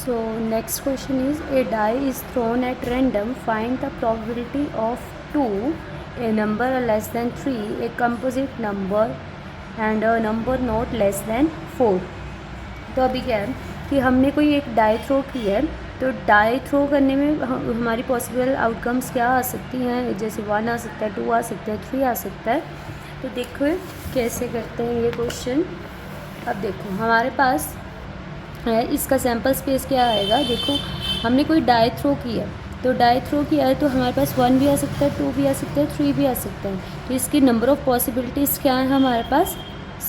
So next question is, a die is thrown at random. Find the probability of 2, a number less than 3, a composite number and a number not less than 4. तो अभी क्या है कि हमने कोई एक die throw की है, तो डाई थ्रो करने में हमारी पॉसिबल आउटकम्स क्या आ सकती हैं, जैसे 1 आ सकता है, 2 आ सकता है, 3 आ सकता है। तो देखो कैसे करते हैं ये क्वेश्चन। अब देखो हमारे पास है, इसका सैम्पल स्पेस क्या आएगा। देखो हमने कोई डाई थ्रो की है, तो डाई थ्रो किया है तो हमारे पास 1 भी आ सकता है, 2 भी आ सकता है, 3 भी आ सकता है। तो इसकी नंबर ऑफ़ पॉसिबिलिटीज़ क्या है हमारे पास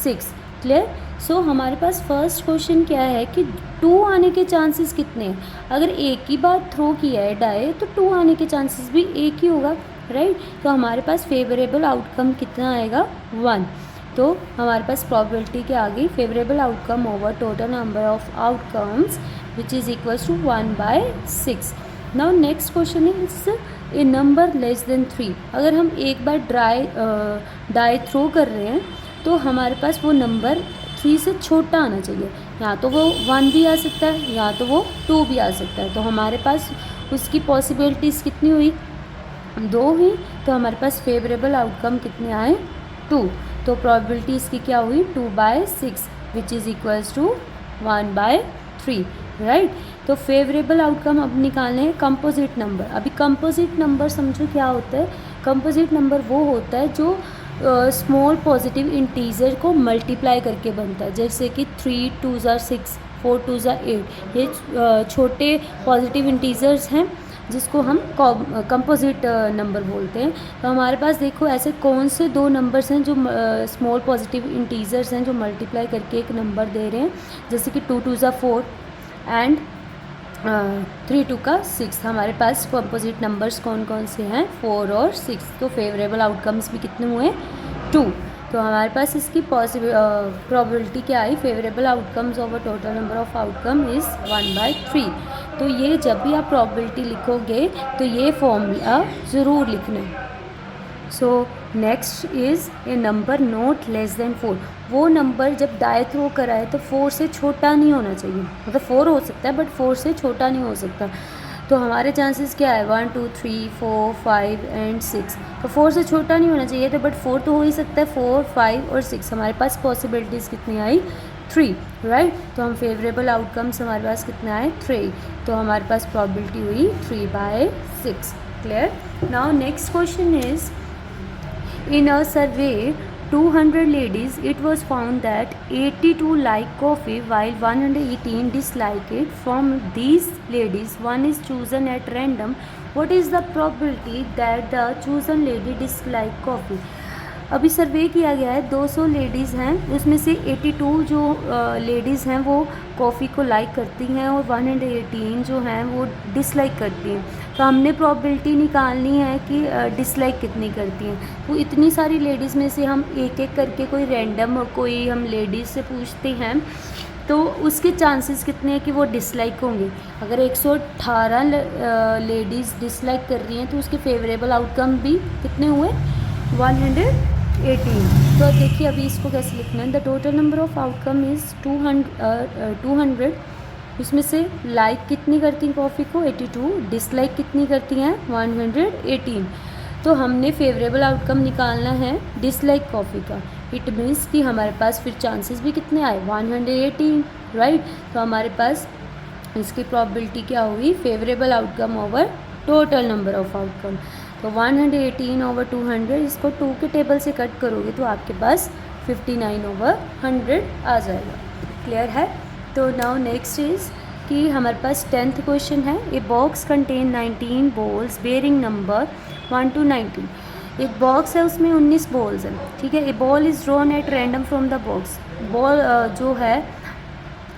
6। क्लियर। सो हमारे पास फर्स्ट क्वेश्चन क्या है कि 2 आने के चांसेस कितने हैं। अगर एक ही बार थ्रो किया है डाई तो 2 आने के चांसेस भी एक ही होगा, राइट। तो हमारे पास फेवरेबल आउटकम कितना आएगा 1। तो हमारे पास प्रोबेबिलिटी क्या आ गई, favourable outcome over total number of outcomes which is equals to 1/6। Now next question is a number less than 3। अगर हम एक बार डाई थ्रो कर रहे हैं तो हमारे पास वो नंबर 3 से छोटा आना चाहिए। या तो वो 1 भी आ सकता है या तो वो 2 भी आ सकता है। तो हमारे पास उसकी पॉसिबिलिटीज़ कितनी हुई, 2 हुई। तो हमारे पास फेवरेबल आउटकम कितने आए 2। तो प्रोबेबिलिटी इसकी क्या हुई 2/6 which is equals to 1/3, right. तो फेवरेबल आउटकम अब निकालने हैं कंपोजिट नंबर। अभी कंपोजिट नंबर समझो क्या होता है। कंपोजिट नंबर वो होता है जो स्मॉल पॉजिटिव इंटीजर को मल्टीप्लाई करके बनता है, जैसे कि 3 2s are 6, 4 2s are 8। ये छोटे पॉजिटिव इंटीजर्स हैं जिसको हम कंपोजिट नंबर बोलते हैं। तो हमारे पास देखो ऐसे कौन से 2 नंबर्स हैं जो स्मॉल पॉजिटिव इंटीजर्स हैं जो मल्टीप्लाई करके एक नंबर दे रहे हैं, जैसे कि 2 2s are 4 एंड 3 2 का 6। हमारे पास कंपोजिट नंबर्स कौन कौन से हैं 4 और 6। तो फेवरेबल आउटकम्स भी कितने हुए 2। तो हमारे पास इसकी प्रोबेबिलिटी क्या आई, favourable outcomes over total number of outcome is 1/3। तो ये जब भी आप प्रोबेबिलिटी लिखोगे तो ये फॉर्मूला ज़रूर लिखना है। So next is a number not less than 4। वो नंबर जब डाई थ्रो करा है तो 4 से छोटा नहीं होना चाहिए, मतलब 4 हो सकता है बट 4 से छोटा नहीं हो सकता। तो हमारे चांसेस क्या है 1 2 3 4 5 एंड 6। तो 4 से छोटा नहीं होना चाहिए था, बट 4 तो हो ही सकता है। 4 5 और 6 हमारे पास पॉसिबिलिटीज़ कितनी आई 3, राइट। तो हम फेवरेबल आउटकम्स हमारे पास कितने आए 3। तो हमारे पास प्रॉबिलिटी हुई 3/6। Clear. Now next question is, in a survey 200 ladies, it was found that 82 like coffee while 118 dislike it. From these ladies, one is chosen at random. What is the probability that the chosen lady dislike coffee? अभी सर्वे किया गया है, 200 ladies हैं, उसमें से 82 जो ladies हैं वो कॉफ़ी को लाइक करती हैं और 118 जो हैं वो डिसलाइक करती हैं। तो हमने प्रोबेबिलिटी निकालनी है कि डिसलाइक कितनी करती हैं। तो इतनी सारी लेडीज़ में से हम एक एक करके कोई रैंडम कोई हम लेडीज़ से पूछते हैं तो उसके चांसेस कितने हैं कि वो डिसलाइक होंगे। अगर 118 लेडीज़ डिसलाइक कर रही हैं तो उसके फेवरेबल आउटकम भी कितने हुए 118। तो देखिए अभी इसको कैसे लिखना है। The total number of outcome is 200। इसमें से लाइक कितनी करती हैं कॉफ़ी को 82, डिसलाइक कितनी करती हैं 118। तो हमने फेवरेबल आउटकम निकालना है डिसलाइक कॉफ़ी का। इट मीन्स कि हमारे पास फिर चांसेस भी कितने आए 118, राइट। तो हमारे पास इसकी प्रोबेबिलिटी क्या हुई, favourable outcome over total number of outcome. तो 118 ओवर 200, इसको 2 के टेबल से कट करोगे तो आपके पास 59/100 आ जाएगा। क्लियर है। तो नाउ नेक्स्ट इज़ कि हमारे पास 10th क्वेश्चन है। A box contain 19 balls bearing number 1 to 19। एक बॉक्स है उसमें 19 बॉल्स हैं, ठीक है। A ball is drawn at random from the box. Ball जो है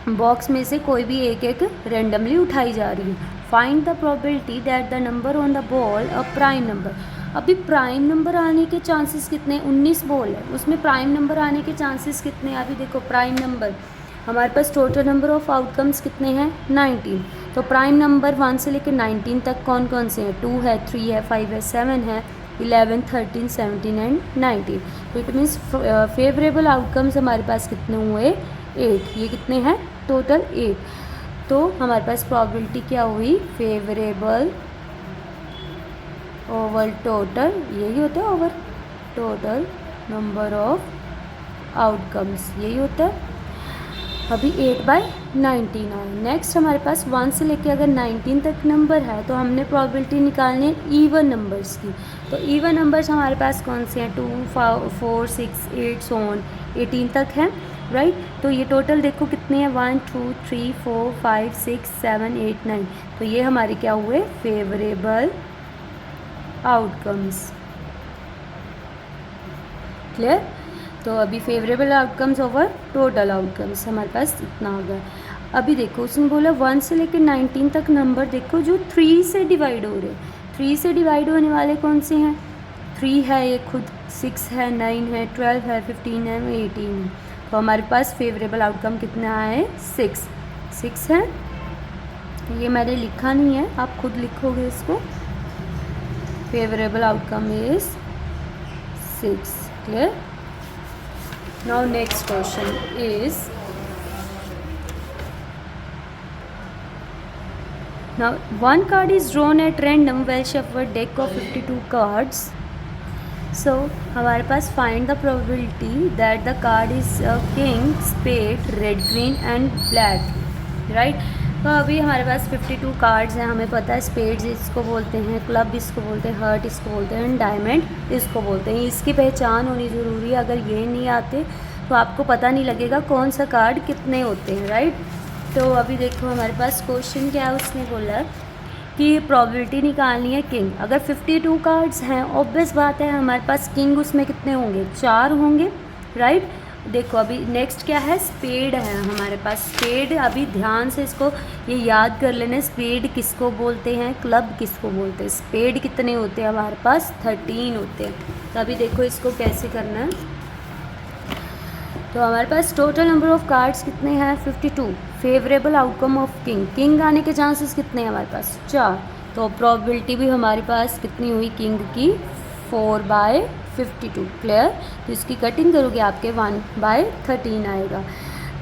बॉक्स में से कोई भी एक एक रैंडमली उठाई जा रही है। Find the probability that the number on the ball a prime number. अभी प्राइम नंबर आने के चांसेस कितने, 19 बॉल है उसमें प्राइम नंबर आने के चांसेस कितने हैं। अभी देखो प्राइम नंबर हमारे पास टोटल नंबर ऑफ आउटकम्स कितने हैं 19। तो प्राइम नंबर 1 से लेकर 19 तक कौन कौन से हैं, 2 है, 3 है, 5 है, 7 है, 11 13 17 एंड 19। तो इट मीन्स फेवरेबल आउटकम्स हमारे पास कितने हुए 8। ये कितने हैं टोटल 8। तो हमारे पास प्रोबेबिलिटी क्या हुई, फेवरेबल ओवर टोटल, यही होता है over total number of outcomes, यही होता है। अभी 8/19 आए। नेक्स्ट हमारे पास 1 से लेके अगर 19 तक नंबर है तो हमने प्रोबेबिलिटी निकालनी है ईवन नंबर्स की। तो ईवन नंबर्स हमारे पास कौन से हैं, 2, 4, 6, 8 सो ऑन 18 तक हैं, राइट। तो ये टोटल देखो कितने हैं, 1, 2, 3, 4, 5, 6, 7, 8, 9। तो ये हमारे क्या हुए, फेवरेबल आउटकम्स। क्लियर। तो अभी favourable outcomes over total outcomes हमारे पास इतना हो गया। अभी देखो उसने बोला 1 से लेकर 19 तक नंबर देखो जो 3 से डिवाइड हो रहे हैं। 3 से डिवाइड होने वाले कौन से हैं, 3 है ये खुद, 6 है, 9 है, 12 है, 15 है, 18 है। तो हमारे पास फेवरेबल आउटकम कितना है, 6 है। ये मैंने लिखा नहीं है, आप खुद लिखोगे इसको। Favourable outcome is 6। Clear. Now next question is, now one card is drawn at random well shuffled deck of 52 cards. So हमारे पास find the probability that the card is king, spade, red, green and black, right? तो अभी हमारे पास 52 cards हैं, हमें पता है spades इसको बोलते हैं, क्लब इसको बोलते हैं, हर्ट इसको बोलते हैं, डायमंड इसको बोलते हैं। इसकी पहचान होनी ज़रूरी है, अगर ये नहीं आते तो आपको पता नहीं लगेगा कौन सा कार्ड कितने होते हैं, राइट। तो अभी देखो हमारे पास क्वेश्चन क्या है, उसने बोला कि प्रोबेबिलिटी निकालनी है किंग। अगर 52 कार्ड्स हैं, ऑब्वियस बात है हमारे पास किंग उसमें कितने होंगे, 4 होंगे, राइट। देखो अभी नेक्स्ट क्या है, स्पेड है हमारे पास। स्पेड अभी ध्यान से इसको ये याद कर लेना, स्पेड किसको बोलते हैं, क्लब किसको बोलते हैं। स्पेड कितने होते हैं हमारे पास, 13 होते हैं। तो अभी देखो इसको कैसे करना है। तो हमारे पास टोटल नंबर ऑफ कार्ड्स कितने हैं, 52। Favourable outcome of king, king आने के चांसेस कितने हैं हमारे पास, 4। तो प्रोबेबिलिटी भी हमारे पास कितनी हुई किंग की, 4/52। क्लियर। तो इसकी कटिंग करोगे आपके 1/13 आएगा।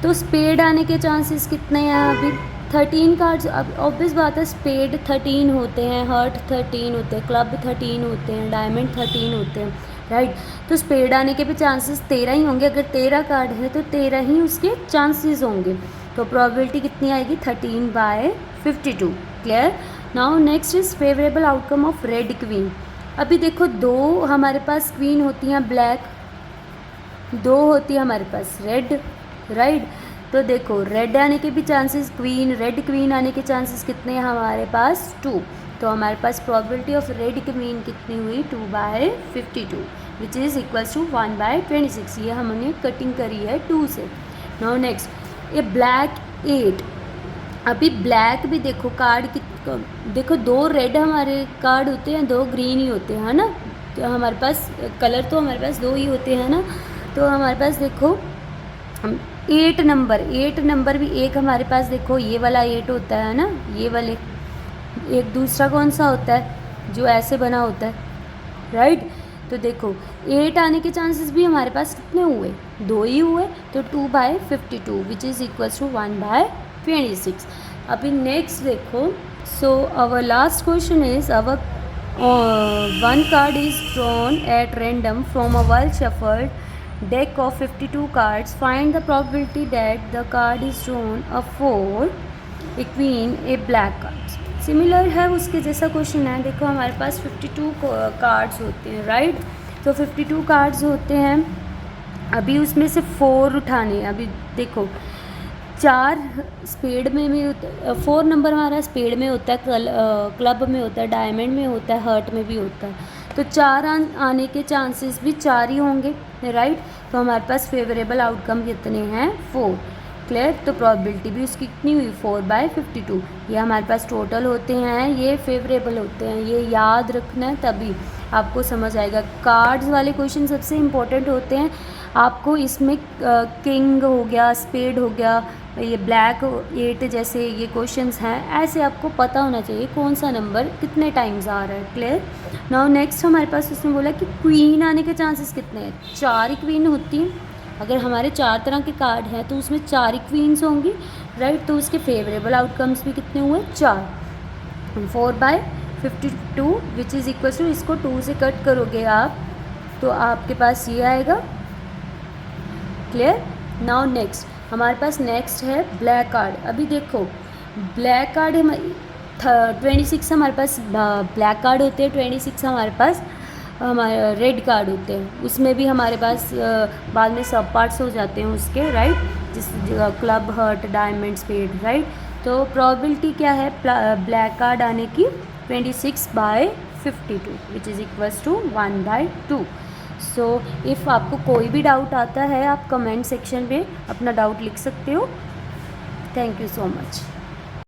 तो स्पेड आने के चांसेस कितने हैं, अभी 13 कार्ड्स। अब ऑब्वियस बात है स्पेड 13 होते हैं, हर्ट 13 होते हैं, क्लब 13 होते हैं, डायमंड 13 होते हैं, राइट। तो स्पेड आने के भी चांसेस 13 ही होंगे। अगर 13 कार्ड है तो 13 ही उसके चांसेस होंगे। तो प्रोबेबिलिटी कितनी आएगी, 13/52। Clear. Now next is favourable outcome of red queen. अभी देखो 2 हमारे पास क्वीन होती हैं ब्लैक, 2 होती है हमारे पास रेड, राइट। तो देखो रेड आने के भी चांसेस, क्वीन, रेड क्वीन आने के चांसेस कितने हैं हमारे पास, 2। तो हमारे पास प्रोबेबिलिटी ऑफ रेड क्वीन कितनी हुई, 2/52 विच इज़ इक्वल्स टू 1/26। ये हमने कटिंग करी है 2 से। नाउ नेक्स्ट ये ब्लैक 8। अभी ब्लैक भी देखो कार्ड की, देखो 2 रेड हमारे कार्ड होते हैं, 2 ग्रीन ही होते हैं, है ना। तो हमारे पास कलर तो हमारे पास 2 ही होते हैं ना। तो हमारे पास देखो 8 नंबर भी एक हमारे पास, देखो ये वाला 8 होता है ना, ये वाले। एक दूसरा कौन सा होता है जो ऐसे बना होता है, राइट। तो देखो 8 आने के चांसेस भी हमारे पास कितने हुए, 2 ही हुए। तो 2/52 विच इज़ इक्वल्स टू 1/26। अभी नेक्स्ट देखो, so our last question is, our one card is drawn at random from a well shuffled deck of 52 cards. Find the probability that the card is drawn a 4, a queen, a black card. Similar है उसके जैसा question है। देखो हमारे पास 52 cards होते हैं, right. तो 52 cards होते हैं, अभी उसमें से 4 उठाने हैं। अभी देखो 4 स्पेड में भी 4 नंबर हमारा स्पेड में होता है, क्लब में होता है, डायमंड में होता है, हर्ट में भी होता है। तो 4 आने के चांसेस भी 4 ही होंगे, राइट। तो हमारे पास फेवरेबल आउटकम कितने हैं, 4। क्लियर। तो प्रोबेबिलिटी भी उसकी कितनी हुई, 4/52। ये हमारे पास टोटल होते हैं, ये फेवरेबल होते हैं, ये याद रखना है तभी आपको समझ आएगा। कार्ड्स वाले क्वेश्चन सबसे इम्पोर्टेंट होते हैं। आपको इसमें किंग हो गया, स्पेड हो गया, ये ब्लैक 8 जैसे ये क्वेश्चंस हैं, ऐसे आपको पता होना चाहिए कौन सा नंबर कितने टाइम्स आ रहा है। क्लियर। नाउ नेक्स्ट हमारे पास उसने बोला कि क्वीन आने के चांसेस कितने हैं, 4 ही क्वीन होती हैं। अगर हमारे 4 तरह के कार्ड हैं तो उसमें 4 ही क्वीन्स होंगी, राइट। तो उसके फेवरेबल आउटकम्स भी कितने हुए, 4। 4/52 विच इज़ इक्वल टू, इसको 2 से कट करोगे आप तो आपके पास ये आएगा। क्लियर। नाउ नेक्स्ट हमारे पास नेक्स्ट है ब्लैक कार्ड। अभी देखो ब्लैक कार्ड 26 हमारे पास ब्लैक कार्ड होते हैं, 26 हमारे पास हमारे रेड कार्ड होते हैं। उसमें भी हमारे पास बाद में सब पार्ट्स हो जाते हैं उसके, राइट, जिस club, heart, diamond, spade, right. तो प्रोबेबिलिटी क्या है ब्लैक कार्ड आने की, 26/52 which is equals to 1/2। So if आपको कोई भी डाउट आता है आप कमेंट सेक्शन में अपना डाउट लिख सकते हो। Thank you so much.